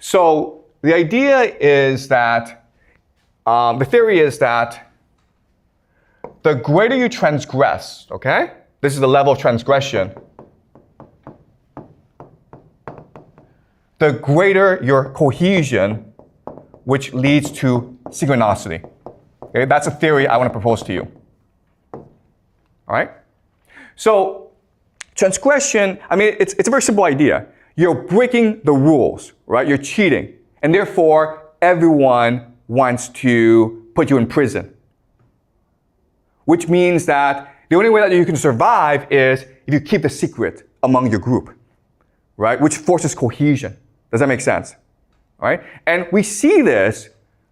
So the idea is that, the theory is that the greater you transgress, okay? This is the level of transgression. The greater your cohesion, which leads to synchronicity. Okay? That's a theory I want to propose to you. All right? So transgression, I mean, it's a very simple idea. You're breaking the rules, right? You're cheating. And therefore, everyone wants to put you in prison. Which means that the only way that you can survive is if you keep the secret among your group, right? Which forces cohesion. Does that make sense? All right? And we see this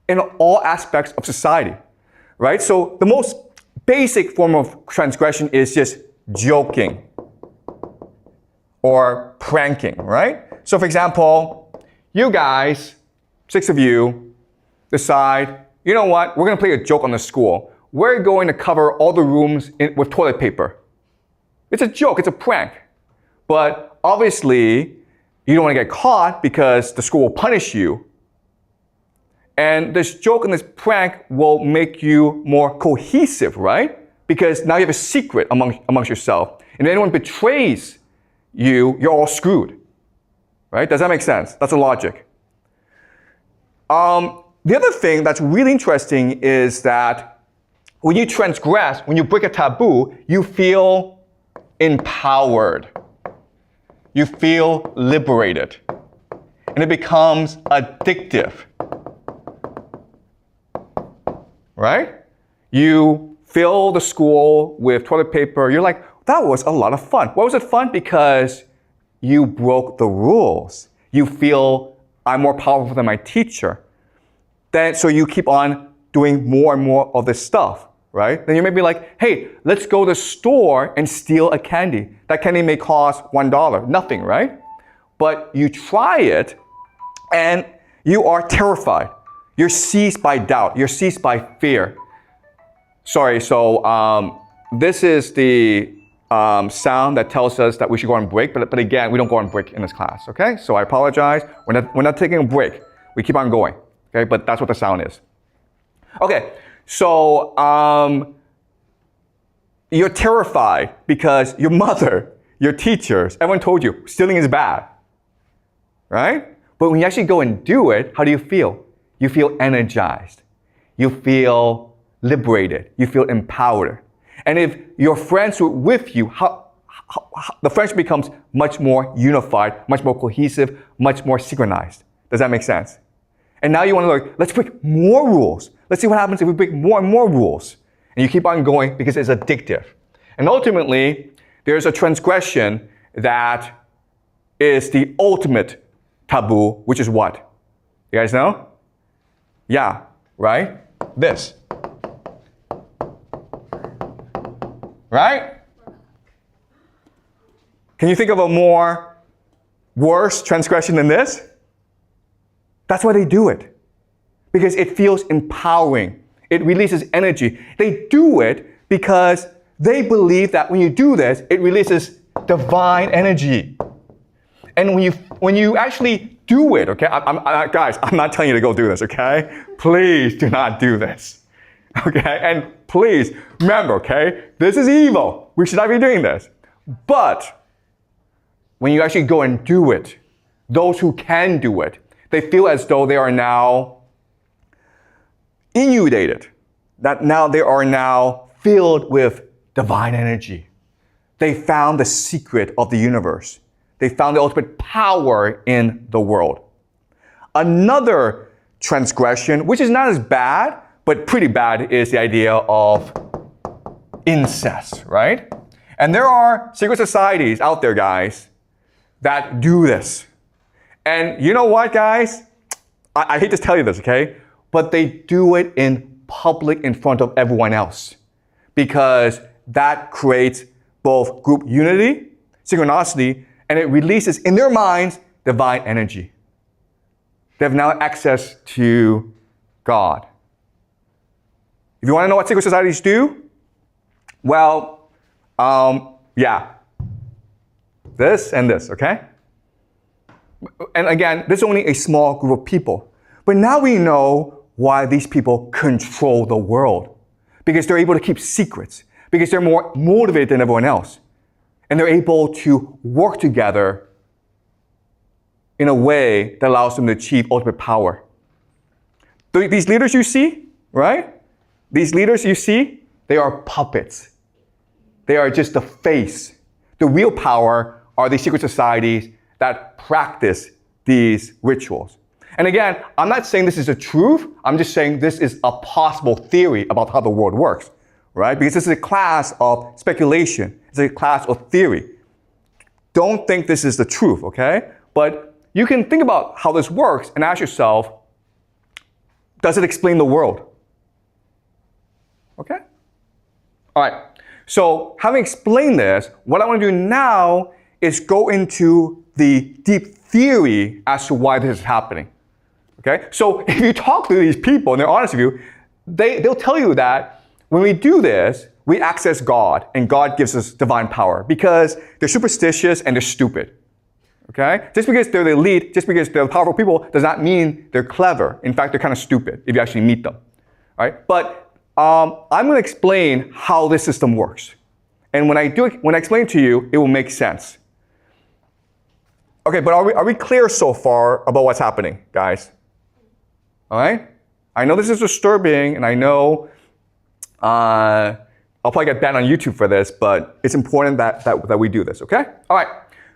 in all aspects of society, right? So the most basic form of transgression is just joking or pranking, right? So for example, you guys, 6 of you, decide, you know what, we're going to play a joke on the school. We're going to cover all the rooms with toilet paper. It's a joke, it's a prank. But obviously, you don't want to get caught because the school will punish you. And this joke and this prank will make you more cohesive, right? Because now you have a secret amongst yourself. And if anyone betrays you, you're all screwed. Right? Does that make sense? That's the logic. The other thing that's really interesting is that when you transgress, when you break a taboo, you feel empowered. You feel liberated. And it becomes addictive. Right? You fill the school with toilet paper. You're like, that was a lot of fun. Why was it fun? Because you broke the rules. You feel, I'm more powerful than my teacher. So you keep on doing more and more of this stuff, right? Then you may be like, hey, let's go to the store and steal a candy. That candy may cost $1, nothing, right? But you try it and you are terrified. You're seized by doubt. You're seized by fear. Sorry, so this is the sound that tells us that we should go on break, but again, we don't go on break in this class, okay? So I apologize. We're not taking a break. We keep on going, okay? But that's what the sound is. Okay, so you're terrified because your mother, your teachers, everyone told you stealing is bad, right? But when you actually go and do it, how do you feel? You feel energized. You feel liberated. You feel empowered. And if your friends were with you, the friendship becomes much more unified, much more cohesive, much more synchronized. Does that make sense? And now you want to like, let's break more rules. Let's see what happens if we break more and more rules. And you keep on going because it's addictive. And ultimately, there's a transgression that is the ultimate taboo, which is what? You guys know? Yeah, right? This. Right? Can you think of a more worse transgression than this? That's why they do it. Because it feels empowering. It releases energy. They do it because they believe that when you do this, it releases divine energy. And when you actually do it, okay? Guys, I'm not telling you to go do this, okay? Please do not do this. Okay? And please remember, okay? This is evil. We should not be doing this. But when you actually go and do it, those who can do it, they feel as though they are now inundated. That now they are now filled with divine energy. They found the secret of the universe. They found the ultimate power in the world. Another transgression, which is not as bad, but pretty bad, is the idea of incest, right? And there are secret societies out there, guys, that do this. And you know what, guys? I hate to tell you this, okay? But they do it in public in front of everyone else. Because that creates both group unity, synchronicity, and it releases in their minds divine energy. They have now access to God. If you want to know what secret societies do, well, yeah. This and this, okay? And again, this is only a small group of people. But now we know why these people control the world. Because they're able to keep secrets. Because they're more motivated than everyone else. And they're able to work together in a way that allows them to achieve ultimate power. These leaders you see, right? These leaders you see, they are puppets. They are just the face. The real power are these secret societies that practice these rituals. And again, I'm not saying this is the truth. I'm just saying this is a possible theory about how the world works, right? Because this is a class of speculation. It's a class of theory. Don't think this is the truth, okay? But you can think about how this works and ask yourself, does it explain the world? Okay? All right. So having explained this, what I want to do now is go into the deep theory as to why this is happening. Okay? So if you talk to these people and they're honest with you, they'll tell you that when we do this, we access God and God gives us divine power because they're superstitious and they're stupid. Okay? Just because they're the elite, just because they're powerful people does not mean they're clever. In fact, they're kind of stupid if you actually meet them. All right? But I'm going to explain how this system works. And when I explain it to you, it will make sense. Okay, but are we clear so far about what's happening, guys? All right? I know this is disturbing, and I know I'll probably get banned on YouTube for this, but it's important that we do this, okay? All right.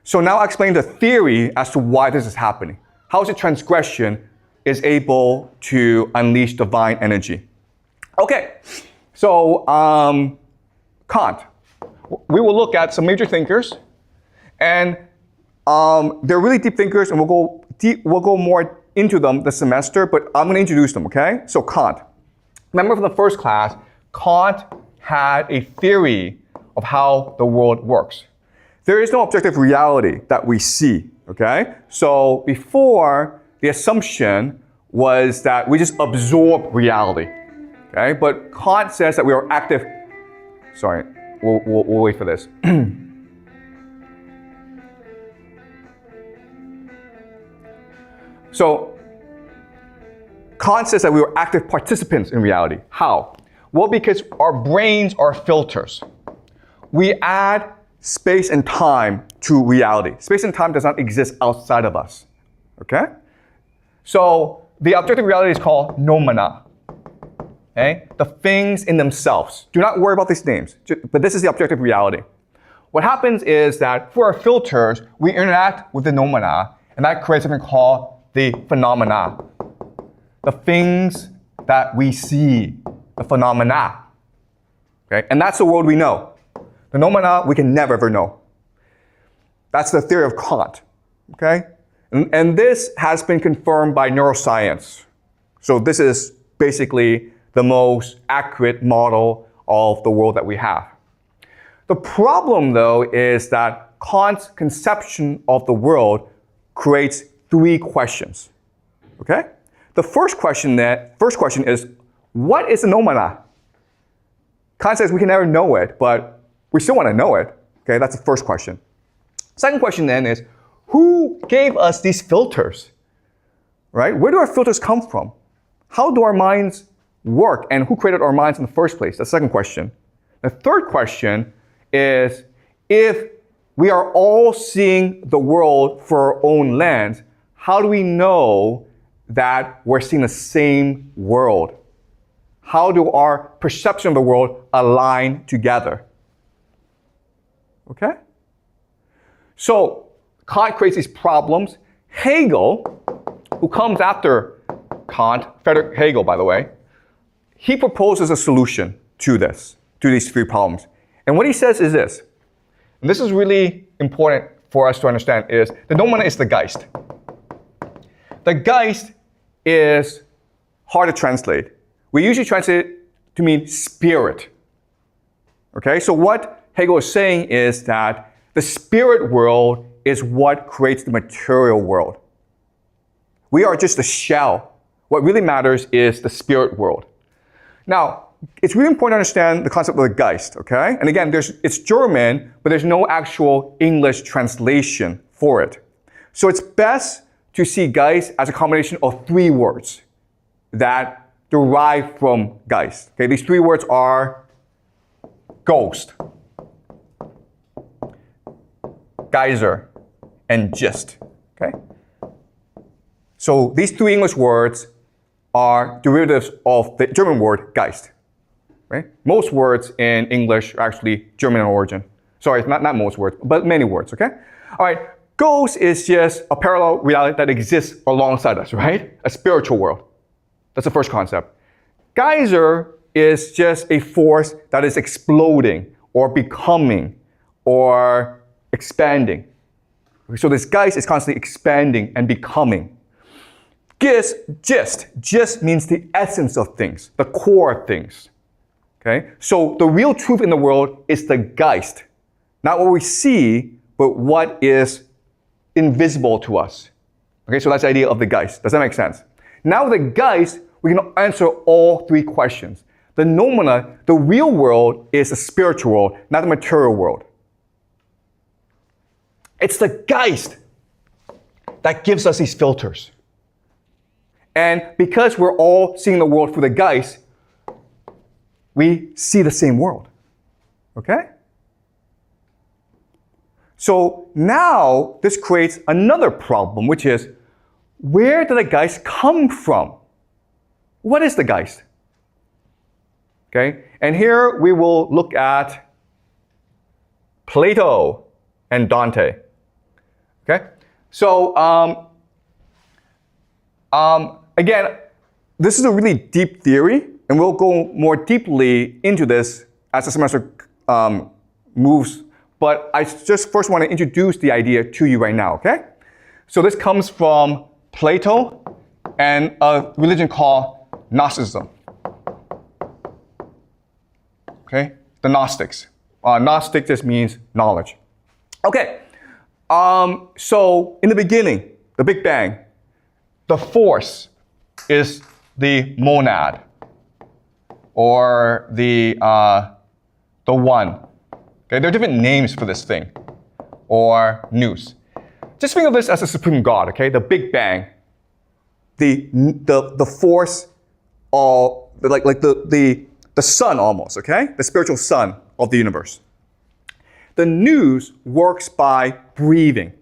So now I'll explain the theory as to why this is happening. How is a transgression is able to unleash divine energy? Okay, so Kant. We will look at some major thinkers, and they're really deep thinkers, and we'll go more into them this semester, but I'm going to introduce them, okay? So Kant. Remember from the first class, Kant had a theory of how the world works. There is no objective reality that we see, okay? So before, the assumption was that we just absorb reality, okay? But Kant says that we are active. Sorry, we'll wait for this. So Kant says that we are active participants in reality. How? Well, because our brains are filters. We add space and time to reality. Space and time does not exist outside of us, okay? So the objective reality is called noumena, okay? The things in themselves. Do not worry about these names, but this is the objective reality. What happens is that for our filters, we interact with the noumena, and that creates something called the phenomena. The things that we see, the phenomena, okay? And that's the world we know. The noumena we can never ever know. That's the theory of Kant, okay? And this has been confirmed by neuroscience. So this is basically the most accurate model of the world that we have. The problem, though, is that Kant's conception of the world creates three questions, okay? The first question is, what is a noumena? Kant says we can never know it, but we still want to know it. Okay, that's the first question. Second question then is, who gave us these filters? Right? Where do our filters come from? How do our minds work, and who created our minds in the first place? That's the second question. The third question is, if we are all seeing the world for our own lens, how do we know that we're seeing the same world? How do our perception of the world align together? Okay? So Kant creates these problems. Hegel, who comes after Kant, Friedrich Hegel, by the way, he proposes a solution to these three problems. And what he says is this, and this is really important for us to understand, is the noumena is the Geist. The Geist is hard to translate. We usually translate it to mean spirit. Okay, so what Hegel is saying is that the spirit world is what creates the material world. We are just a shell. What really matters is the spirit world. Now, it's really important to understand the concept of the Geist, okay? And again, it's German, but there's no actual English translation for it. So it's best to see Geist as a combination of 3 words that derive from Geist. Okay, these 3 words are ghost, geyser, and gist. Okay? So these 3 English words are derivatives of the German word Geist. Right? Most words in English are actually German in origin. Sorry, not most words, but many words, okay? All right, ghost is just a parallel reality that exists alongside us, right? A spiritual world. That's the first concept. Geyser is just a force that is exploding or becoming or expanding. So this Geist is constantly expanding and becoming. Gist means the essence of things, the core of things. Okay? So the real truth in the world is the Geist. Not what we see, but what is invisible to us. Okay, so that's the idea of the Geist. Does that make sense? Now with the Geist, we can answer all 3 questions. The noumena, the real world, is the spiritual world, not the material world. It's the Geist that gives us these filters. And because we're all seeing the world through the Geist, we see the same world. Okay? So now this creates another problem, which is, where did the Geist come from? What is the Geist? Okay? And here we will look at Plato and Dante. Okay? So again, this is a really deep theory, and we'll go more deeply into this as the semester moves. But I just first want to introduce the idea to you right now, okay? So this comes from Plato and a religion called Gnosticism. Okay? The Gnostics. Gnostic just means knowledge. Okay. So in the beginning, the Big Bang, the force is the monad, or the one. Okay, there are different names for this thing, or nous. Just think of this as a supreme God. Okay, the Big Bang, the force, like the sun almost. Okay, the spiritual sun of the universe. The nous works by breathing.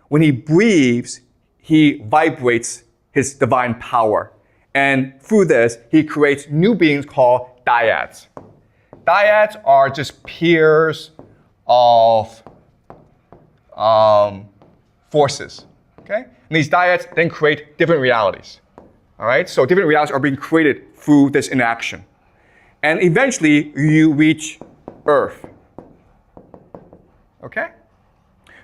When he breathes, he vibrates his divine power. And through this, he creates new beings called dyads. Dyads are just pairs of forces. Okay? And these dyads then create different realities. All right? So different realities are being created through this interaction. And eventually, you reach Earth. Okay?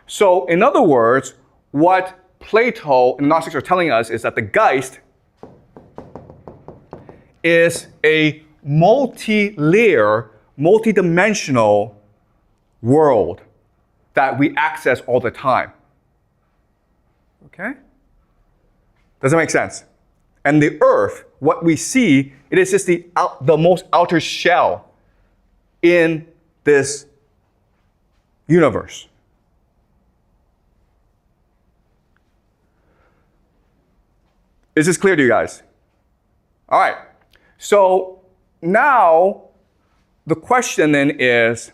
So, in other words, what Plato and Gnostics are telling us is that the Geist is a multi-layer, multi-dimensional world that we access all the time. Okay? Does that make sense? And the Earth, what we see, it is just the most outer shell in this universe. Is this clear to you guys? All right. So now the question then is,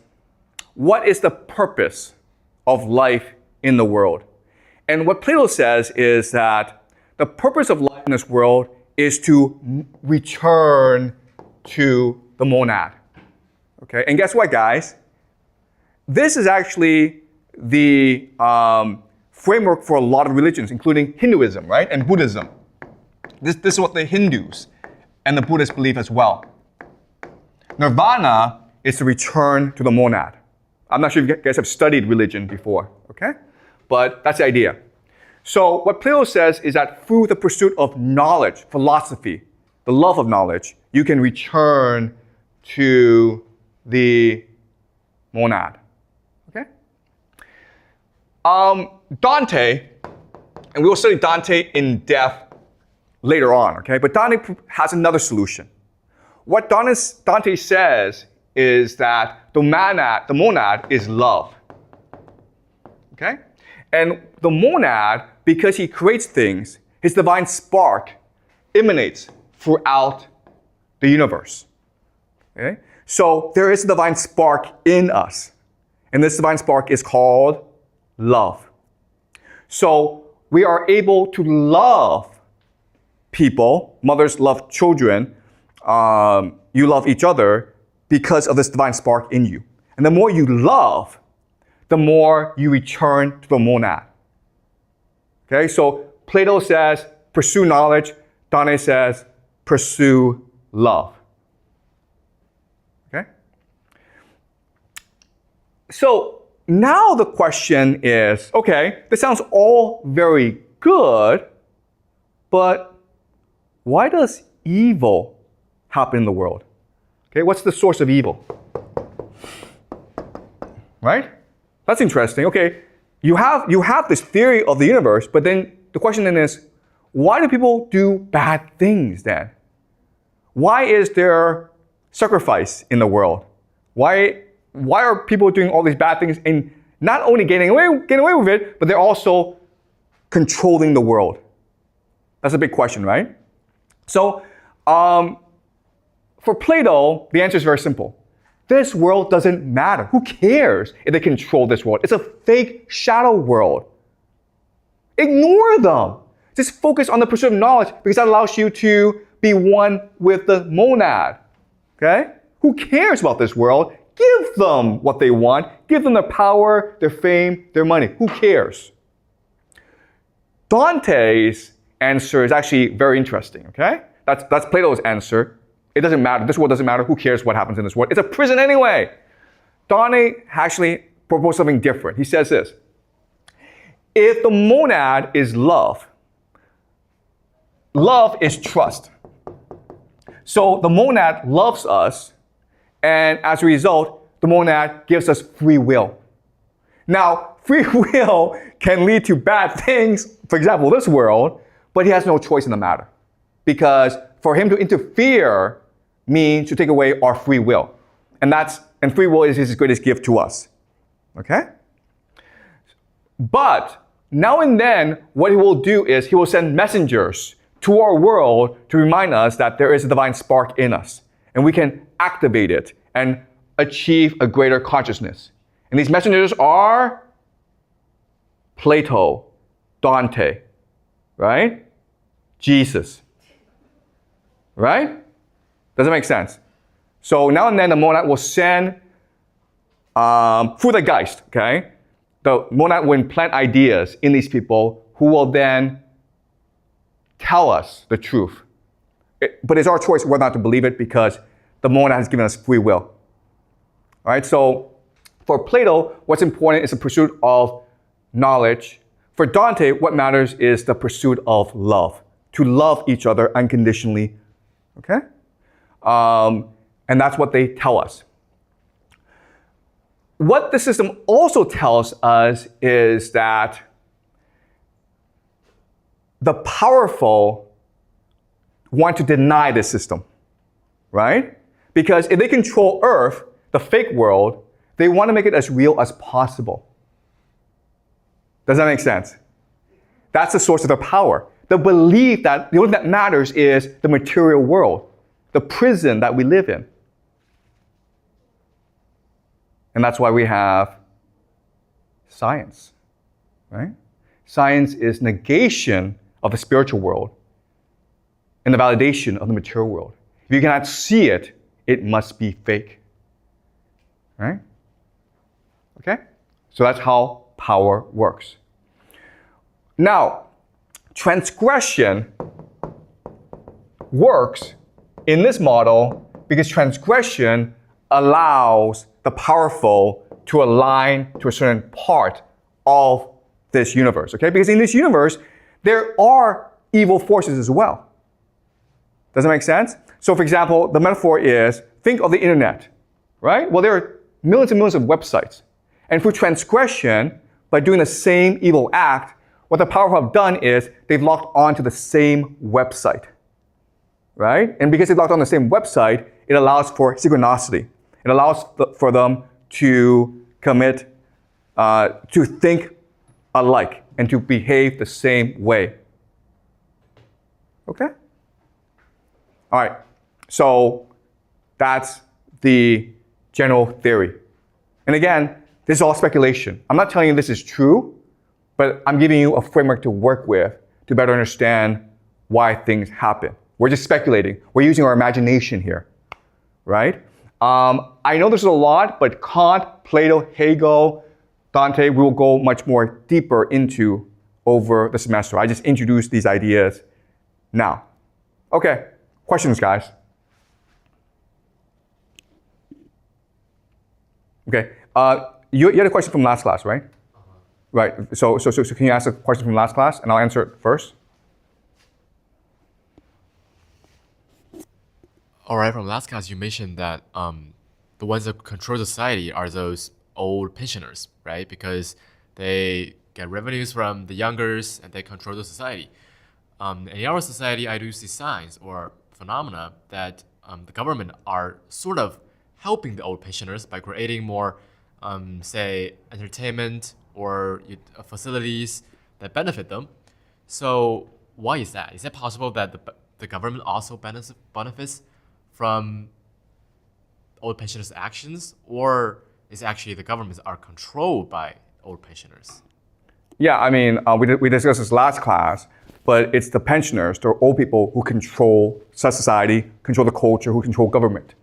what is the purpose of life in the world? And what Plato says is that the purpose of life in this world is to return to the monad. Okay? And guess what, guys? This is actually the framework for a lot of religions, including Hinduism, right? And Buddhism. This is what the Hindus and the Buddhists believe as well. Nirvana is to return to the monad. I'm not sure if you guys have studied religion before, okay? But that's the idea. So what Plato says is that through the pursuit of knowledge, philosophy, the love of knowledge, you can return to the monad. Okay? Dante, and we will study Dante in depth later on, okay? But Dante has another solution. What Dante says is that the monad is love. Okay? And the monad because he creates things, his divine spark emanates throughout the universe. Okay? So there is a divine spark in us. And this divine spark is called love. So we are able to love people. Mothers love children. You love each other because of this divine spark in you. And the more you love, the more you return to the monad. Okay, so Plato says, pursue knowledge. Dante says, pursue love. Okay? So now the question is, okay, this sounds all very good, but why does evil happen in the world? Okay, what's the source of evil? Right? That's interesting. Okay, you have this theory of the universe, but then the question then is, why do people do bad things then? Why is there sacrifice in the world? Why are people doing all these bad things and not only getting away with it, but they're also controlling the world? That's a big question, right? So, for Plato, the answer is very simple. This world doesn't matter. Who cares if they control this world? It's a fake shadow world. Ignore them. Just focus on the pursuit of knowledge because that allows you to be one with the monad. Okay? Who cares about this world? Give them what they want. Give them their power, their fame, their money. Who cares? Dante's answer is actually very interesting. Okay? That's Plato's answer. It doesn't matter. This world doesn't matter. Who cares what happens in this world? It's a prison anyway. Dante actually proposed something different. He says this. If the monad is love, love is trust. So the monad loves us, and as a result, the monad gives us free will. Now, free will can lead to bad things, for example, this world, but he has no choice in the matter. Because for him to interfere means to take away our free will. And free will is his greatest gift to us. Okay? But now and then, what he will do is he will send messengers to our world to remind us that there is a divine spark in us. And we can activate it and achieve a greater consciousness. And these messengers are Plato, Dante, right? Jesus. Right? Does it make sense? So now and then the monad will send through the Geist, okay? The monad will implant ideas in these people who will then tell us the truth. But it's our choice whether or not to believe it because the monad has given us free will. All right, so for Plato, what's important is the pursuit of knowledge. For Dante, what matters is the pursuit of love. To love each other unconditionally. Okay? And that's what they tell us. What the system also tells us is that the powerful want to deny this system, right? Because if they control Earth, the fake world, they want to make it as real as possible. Does that make sense? That's the source of their power. The belief that the only thing that matters is the material world, the prison that we live in. And that's why we have science, right? Science is negation of the spiritual world and the validation of the material world. If you cannot see it, it must be fake, right? Okay? So that's how power works. Now, transgression works in this model because transgression allows the powerful to align to a certain part of this universe, okay? Because in this universe, there are evil forces as well. Does that make sense? So for example, the metaphor is, think of the internet, right? Well, there are millions and millions of websites. And through transgression, by doing the same evil act, what the powerful have done is they've logged on to the same website, right? And because they've logged on the same website, it allows for synchronicity. It allows for them to commit, to think alike. and to behave the same way. Okay? All right, so that's the general theory. And again, this is all speculation. I'm not telling you this is true, but I'm giving you a framework to work with to better understand why things happen. We're just speculating. We're using our imagination here, right? I know there's a lot, but Kant, Plato, Hegel, Dante, we will go much more deeper into over the semester. I just introduced these ideas now. Okay, questions, guys? Okay, you had a question from last class, right? Right, so can you ask a question from last class, and I'll answer it first? All right, from last class, you mentioned that the ones that control society are those old pensioners, right? Because they get revenues from the youngers and they control the society. In our society, I do see signs or phenomena that the government are sort of helping the old pensioners by creating more, say, entertainment or facilities that benefit them. So why is that? Is it possible that the government also benefits from old pensioners' actions, or is actually the governments are controlled by old pensioners? Yeah, I mean, we discussed this last class, but it's the pensioners, the old people who control society, control the culture, who control government,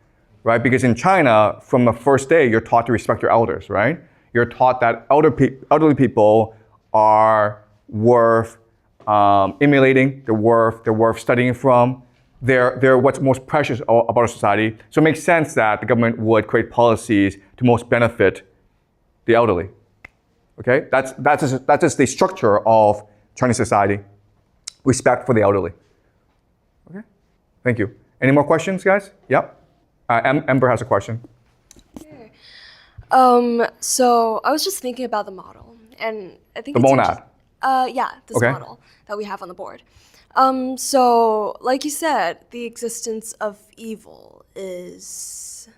right? Because in China, from the first day, you're taught to respect your elders, right? You're taught that elderly people are worth emulating, they're worth studying from. They're what's most precious about our society. So it makes sense that the government would create policies to most benefit the elderly. Okay, that's just the structure of Chinese society. Respect for the elderly. Okay, thank you. Any more questions, guys? Yep. Ember has a question. Okay. So I was just thinking about the model, and I think The monad. This Okay. model that we have on the board. So like you said, the existence of evil is,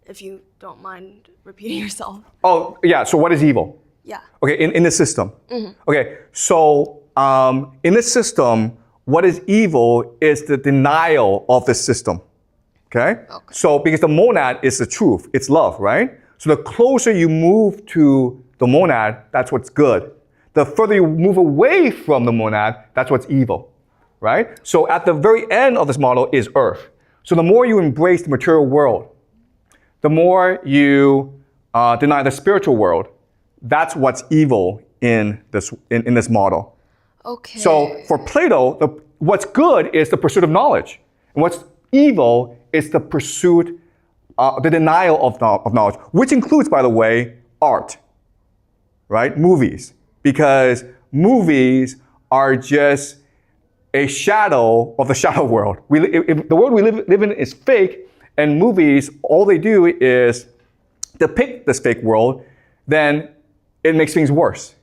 if you don't mind repeating yourself. Oh, yeah, so what is evil? Yeah. Okay, in the system. Okay, so in this system, what is evil is the denial of the system. Okay? So because the monad is the truth, it's love, right? So the closer you move to the monad, that's what's good. The further you move away from the monad, that's what's evil, right? So at the very end of this model is earth. So the more you embrace the material world, the more you deny the spiritual world, that's what's evil in this model. Okay. So for Plato, what's good is the pursuit of knowledge. And what's evil is the pursuit, the denial of knowledge, which includes, by the way, art, right? Movies. Because movies are just a shadow of the shadow world. If the world we live in is fake, and movies, all they do is depict this fake world, then it makes things worse.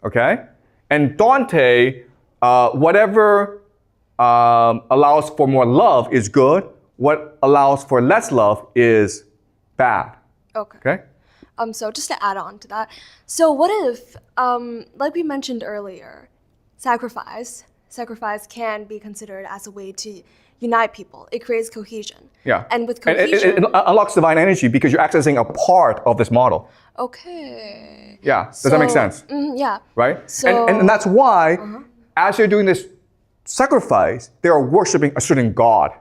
Okay? And Dante, whatever allows for more love is good. What allows for less love is bad. Okay? So just to add on to that, so what if, like we mentioned earlier, sacrifice can be considered as a way to unite people. It creates cohesion. Yeah. And with cohesion, it unlocks divine energy because you're accessing a part of this model. Okay. Yeah. Does that make sense? Yeah. Right? So, and that's why, as you're doing this sacrifice, they are worshiping a certain god.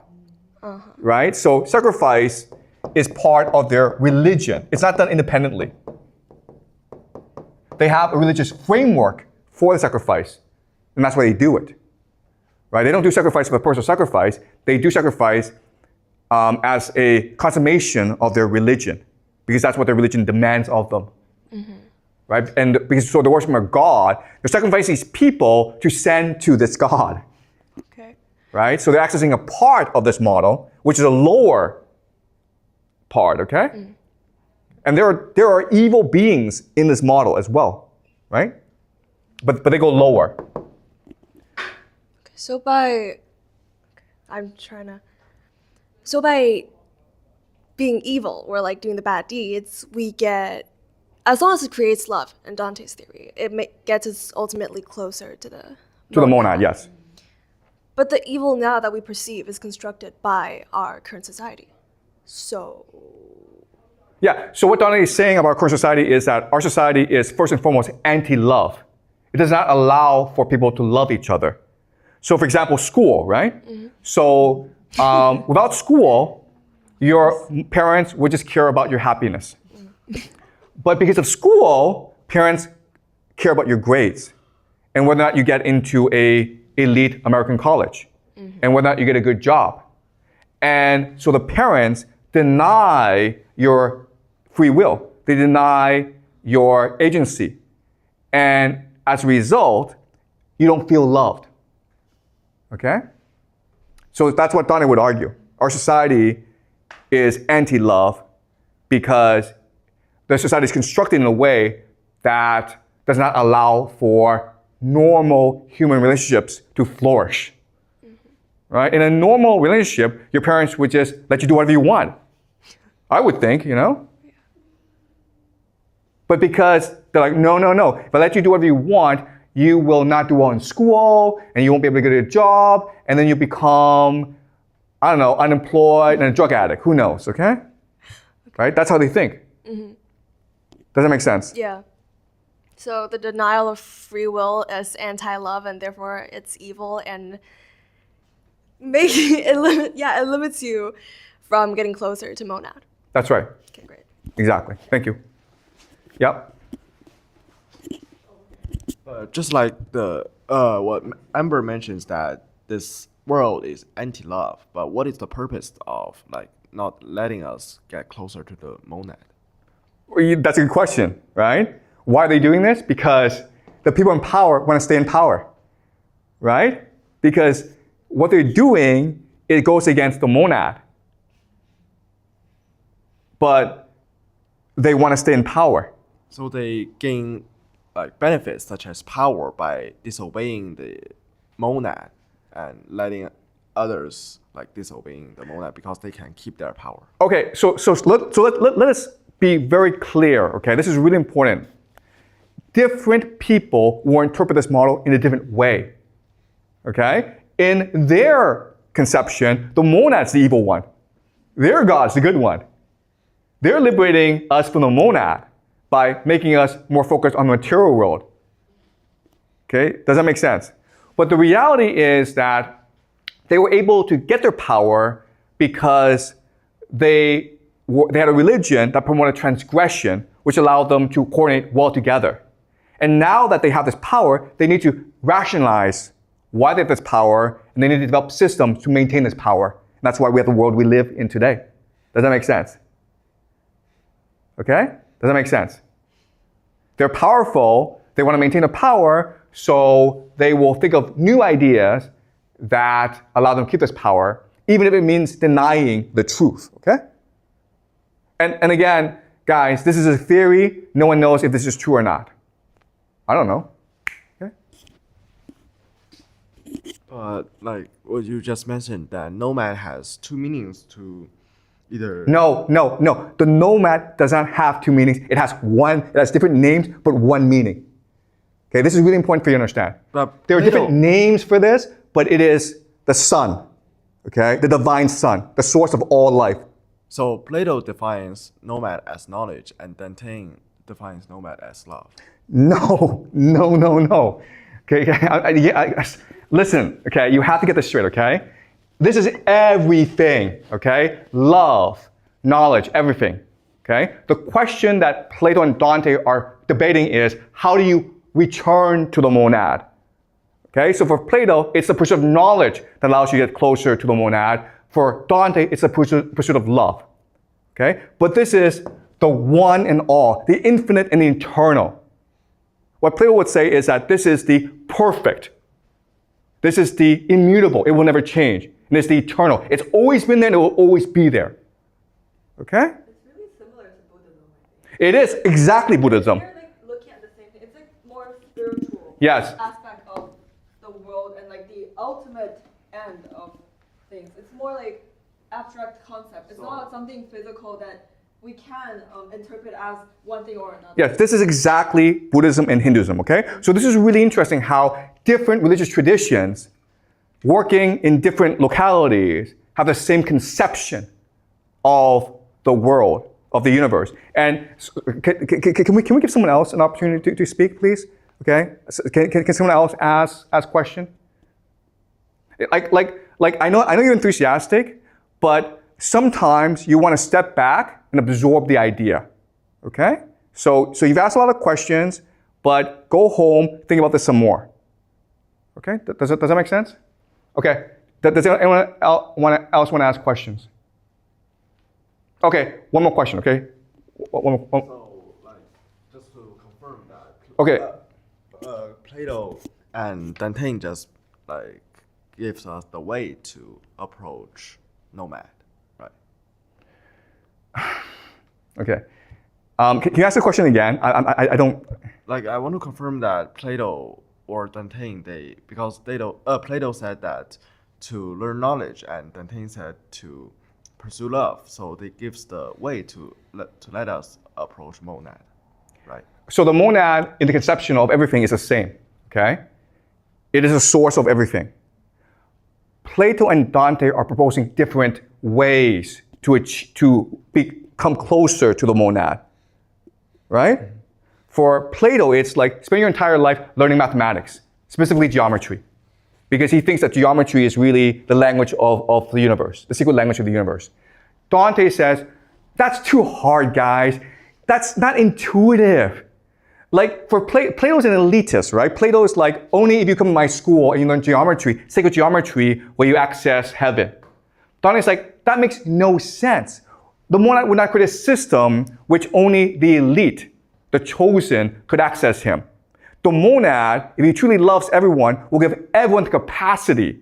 Right? So sacrifice is part of their religion. It's not done independently. They have a religious framework for the sacrifice, and that's why they do it. Right? They don't do sacrifice for the personal sacrifice. They do sacrifice as a consummation of their religion, because that's what their religion demands of them. Right? And because so they're worshiping a god, they're sacrificing these people to send to this god. Okay. Right? So they're accessing a part of this model, which is a lower part, okay? And there are evil beings in this model as well, right? But they go lower. Okay, so by being evil or like doing the bad deeds, we get as long as it creates love in Dante's theory, it gets us ultimately closer to the monad, yes. But the evil now that we perceive is constructed by our current society. So, Yeah, so what Dante is saying about our current society is that our society is first and foremost anti-love. It does not allow for people to love each other. So for example, school, right? So without school, your parents would just care about your happiness. But because of school, parents care about your grades and whether or not you get into a elite American college and whether or not you get a good job. And so the parents deny your free will. They deny your agency. And as a result, you don't feel loved. Okay? So that's what Dante would argue. Our society is anti-love because the society is constructed in a way that does not allow for normal human relationships to flourish. Right? In a normal relationship, your parents would just let you do whatever you want. I would think, you know? But because they're like, no. If I let you do whatever you want, you will not do well in school, and you won't be able to get a job, and then you become, I don't know, unemployed and a drug addict. Who knows, okay? Right? That's how they think. Does that make sense? yeah. So the denial of free will is anti-love, and therefore it's evil, and it limits you from getting closer to monad. That's right. Okay, great. Exactly. Thank you. Yep. Just like the what Amber mentions that this world is anti-love, but what is the purpose of like not letting us get closer to the monad? That's a good question, right? Why are they doing this? Because the people in power want to stay in power, right? Because what they're doing, it goes against the monad. But they want to stay in power. So they gain like benefits such as power by disobeying the monad and letting others like disobeying the monad because they can keep their power. Okay, so let us be very clear, okay? This is really important. Different people will interpret this model in a different way, okay? In their conception, the monad's the evil one. Their God's the good one. They're liberating us from the monad by making us more focused on the material world. Okay, does that make sense? But the reality is that they were able to get their power because they had a religion that promoted transgression, which allowed them to coordinate well together. And now that they have this power, they need to rationalize why they have this power, and they need to develop systems to maintain this power. And that's why we have the world we live in today. Does that make sense? Okay? Does that make sense? They're powerful, they want to maintain the power, so they will think of new ideas that allow them to keep this power, even if it means denying the truth, okay? And again, guys, this is a theory. No one knows if this is true or not. I don't know. Okay? But like what you just mentioned, that nomad has two meanings to either. No. The nomad does not have two meanings. It has different names, but one meaning. Okay, this is really important for you to understand. But There are different names for this, but it is the sun, okay? The divine sun, the source of all life. So Plato defines nomad as knowledge, and Dante defines nomad as love. No. Okay, listen, okay, you have to get this straight, okay? This is everything, okay? Love, knowledge, everything, okay? The question that Plato and Dante are debating is, how do you return to the monad? Okay, so for Plato, it's the pursuit of knowledge that allows you to get closer to the monad. For Dante, it's the pursuit of love. Okay, but this is the one and all, the infinite and the eternal. What Plato would say is that this is the perfect. This is the immutable. It will never change. And it's the eternal. It's always been there and it will always be there. Okay? It's really similar to Buddhism, I think. It is exactly Buddhism. They're like looking at the same thing. It's like more spiritual Yes. aspect of the world and like the ultimate end of things. It's more like abstract concept. It's not something physical that we can interpret as one thing or another. Yes, this is exactly Buddhism and Hinduism, okay? So this is really interesting how different religious traditions working in different localities have the same conception of the world, of the universe. And can we give someone else an opportunity to speak, please? Okay? So can someone else ask question? Like I know you're enthusiastic, but sometimes you want to step back and absorb the idea. Okay? So you've asked a lot of questions, but go home, think about this some more. Okay? Does that make sense? Okay. Does anyone else want to ask questions? Okay, one more question, okay? One. So, like, just to confirm that. Okay. Plato and Dante just like gives us the way to approach nomad, right? Okay. Can you ask the question again? I don't. Like, I want to confirm that Plato or Dante, because Plato said that to learn knowledge, and Dante said to pursue love. So they gives the way to let us approach monad, right? So the monad in the conception of everything is the same, okay? It is a source of everything. Plato and Dante are proposing different ways to become closer to the monad, right? For Plato, it's like spend your entire life learning mathematics, specifically geometry, because he thinks that geometry is really the language of the universe, the secret language of the universe. Dante says, that's too hard, guys. That's not intuitive. Like, for Plato's an elitist, right? Plato is like, only if you come to my school and you learn geometry, sacred geometry, will you access heaven. Dante's like, that makes no sense. The monad would not create a system which only the elite, the chosen, could access him. The monad, if he truly loves everyone, will give everyone the capacity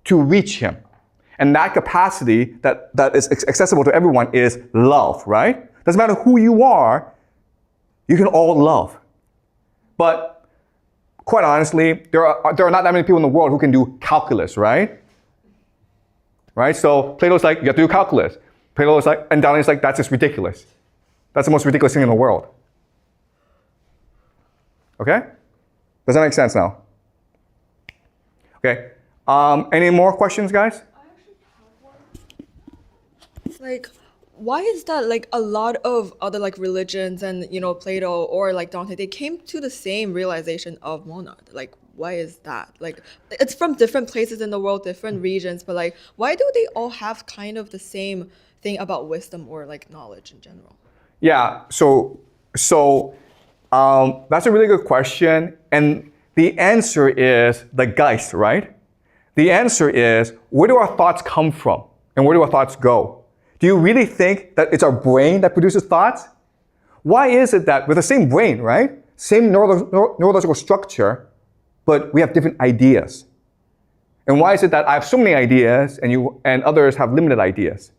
to reach him. And that capacity that is accessible to everyone is love, right? Doesn't matter who you are, you can all love. But quite honestly, there are not that many people in the world who can do calculus, right? Right? So Plato's like, you have to do calculus. Plato's like, and Dante's like, that's just ridiculous. That's the most ridiculous thing in the world. Okay? Does that make sense now? Okay. Any more questions, guys? Like, why is that, like, a lot of other, like, religions and, you know, Plato or, like, Dante, they came to the same realization of monad? Like, why is that? Like, it's from different places in the world, different regions, but, like, why do they all have kind of the same thing about wisdom or, like, knowledge in general? Yeah, so that's a really good question. And the answer is the Geist, right? The answer is, where do our thoughts come from? And where do our thoughts go? Do you really think that it's our brain that produces thoughts? Why is it that with the same brain, right? Same neurological structure, but we have different ideas? And why is it that I have so many ideas and others have limited ideas?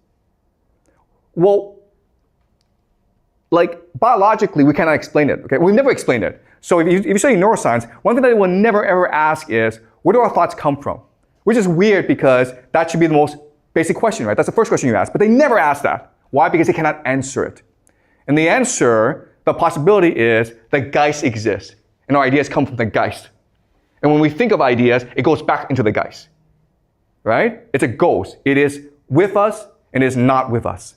Well, like biologically, we cannot explain it, okay? We've never explained it. So if you study neuroscience, one thing that they will never ever ask is, where do our thoughts come from? Which is weird because that should be the most basic question, right? That's the first question you ask, but they never ask that. Why? Because they cannot answer it. And the answer, the possibility is the Geist exists, and our ideas come from the Geist. And when we think of ideas, it goes back into the Geist, right? It's a ghost. It is with us and it is not with us.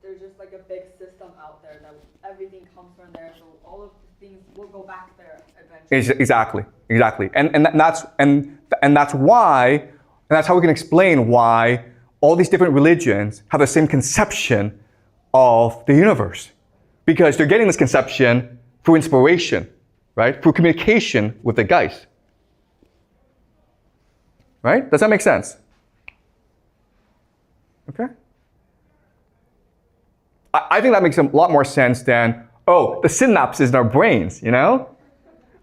There's just like a big system out there that everything comes from there, so all of the things will go back there eventually. Exactly. And that's why. And that's how we can explain why all these different religions have the same conception of the universe. Because they're getting this conception through inspiration, right? Through communication with the Geist. Right? Does that make sense? Okay. I think that makes a lot more sense than, oh, the synapses in our brains, you know?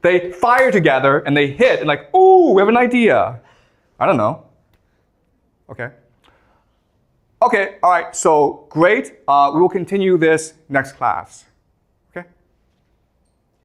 They fire together and they hit and like, ooh, we have an idea. I don't know. Okay, all right, so great. We will continue this next class.